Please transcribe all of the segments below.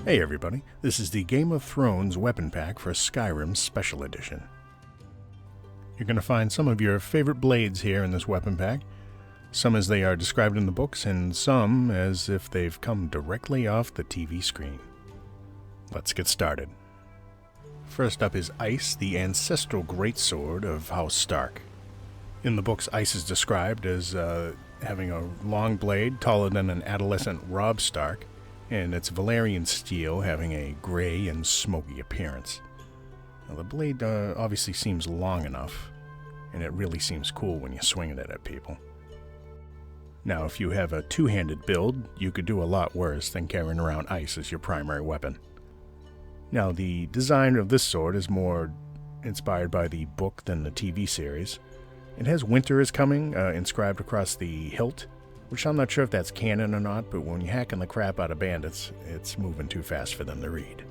Hey everybody, this is the Game of Thrones weapon pack for Skyrim Special Edition. You're going to find some of your favorite blades here in this weapon pack, some as they are described in the books, and some as if they've come directly off the TV screen. Let's get started. First up is Ice, the ancestral greatsword of House Stark. In the books, Ice is described as having a long blade taller than an adolescent Robb Stark, and its Valyrian steel having a gray and smoky appearance. Now, the blade obviously seems long enough, and it really seems cool when you're swinging it at people. Now, if you have a two-handed build, you could do a lot worse than carrying around Ice as your primary weapon. Now, the design of this sword is more inspired by the book than the TV series. It has "Winter is Coming" inscribed across the hilt, which I'm not sure if that's canon or not, but when you're hacking the crap out of bandits, it's moving too fast for them to read.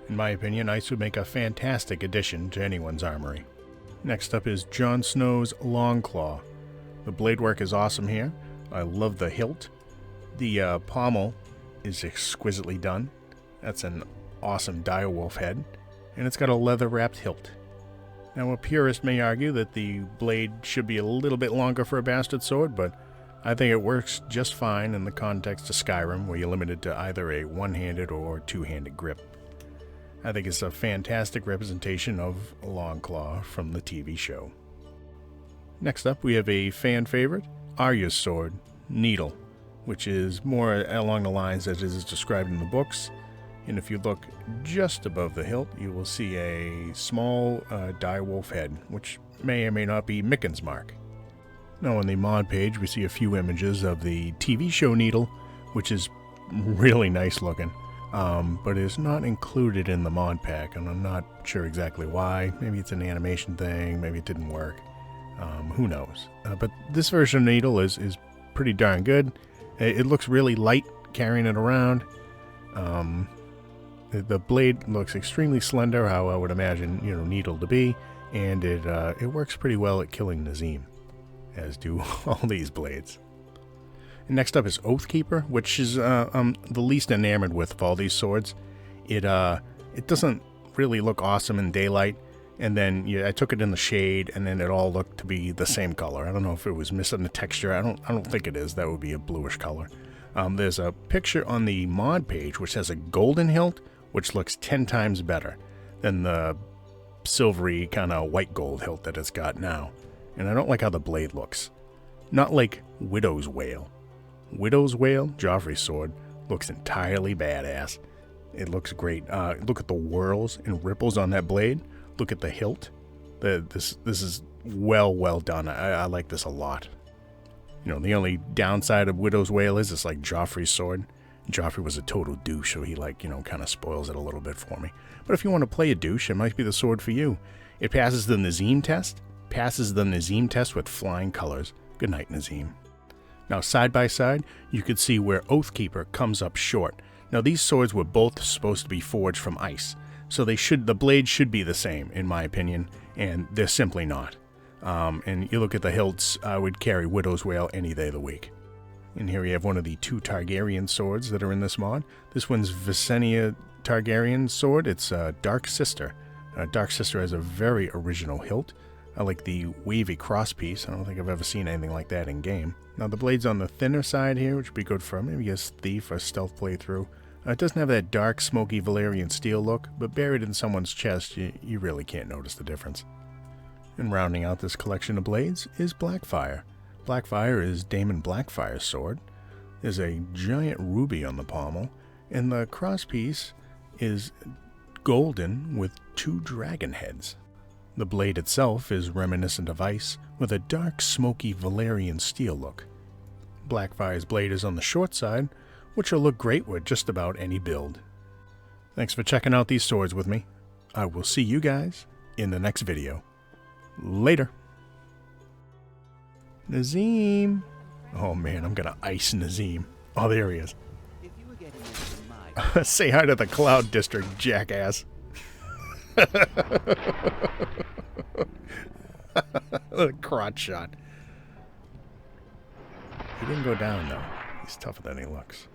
In my opinion, Ice would make a fantastic addition to anyone's armory. Next up is Jon Snow's Longclaw. The blade work is awesome here. I love the hilt. The pommel is exquisitely done. That's an awesome direwolf head, and it's got a leather-wrapped hilt. Now, a purist may argue that the blade should be a little bit longer for a bastard sword, but I think it works just fine in the context of Skyrim, where you're limited to either a one-handed or two-handed grip. I think it's a fantastic representation of Longclaw from the TV show. Next up, we have a fan favorite, Arya's sword, Needle, which is more along the lines as it is described in the books. And if you look just above the hilt, you will see a small direwolf head, which may or may not be Micken's mark. Now on the mod page, we see a few images of the TV show Needle, which is really nice looking, but is not included in the mod pack, and I'm not sure exactly why. Maybe it's an animation thing, maybe it didn't work. Who knows? But this version of Needle is pretty darn good. It looks really light carrying it around. The blade looks extremely slender, how I would imagine Needle to be, and it works pretty well at killing Nazim, as do all these blades. And next up is Oathkeeper, which is I'm the least enamored with of all these swords. It doesn't really look awesome in daylight, and then I took it in the shade, and then it all looked to be the same color. I don't know if it was missing the texture. I don't think it is. That would be a bluish color. There's a picture on the mod page which has a golden hilt, which looks 10 times better than the silvery kind of white gold hilt that it's got now. And I don't like how the blade looks. Not like Widow's Wail. Widow's Wail, Joffrey's sword, looks entirely badass. It looks great. Look at the whirls and ripples on that blade. Look at the hilt. This is well done. I like this a lot. The only downside of Widow's Wail is it's like Joffrey's sword. Joffrey was a total douche, so he kind of spoils it a little bit for me. But if you want to play a douche, it might be the sword for you. It passes the Nazim test. With flying colors. Good night, Nazim. Now, side by side, you could see where Oathkeeper comes up short. Now, these swords were both supposed to be forged from ice, so the blades should be the same, in my opinion, and they're simply not. And you look at the hilts, I would carry Widow's Wail any day of the week. And here we have one of the two Targaryen swords that are in this mod. This one's Visenya Targaryen sword. It's Dark Sister. Dark Sister has a very original hilt. I like the wavy crosspiece. I don't think I've ever seen anything like that in game. Now the blade's on the thinner side here, which would be good for maybe a thief or stealth playthrough. It doesn't have that dark, smoky Valyrian steel look, but buried in someone's chest, you really can't notice the difference. And rounding out this collection of blades is Blackfyre. Blackfyre is Daemon Blackfyre's sword. There's a giant ruby on the pommel, and the crosspiece is golden with two dragon heads. The blade itself is reminiscent of ice, with a dark, smoky Valyrian steel look. Blackfyre's blade is on the short side, which will look great with just about any build. Thanks for checking out these swords with me. I will see you guys in the next video. Later. Nazim. Oh man, I'm gonna ice Nazim. Oh, there he is. Say hi to the Cloud District, jackass. A crotch shot. He didn't go down though. He's tougher than he looks.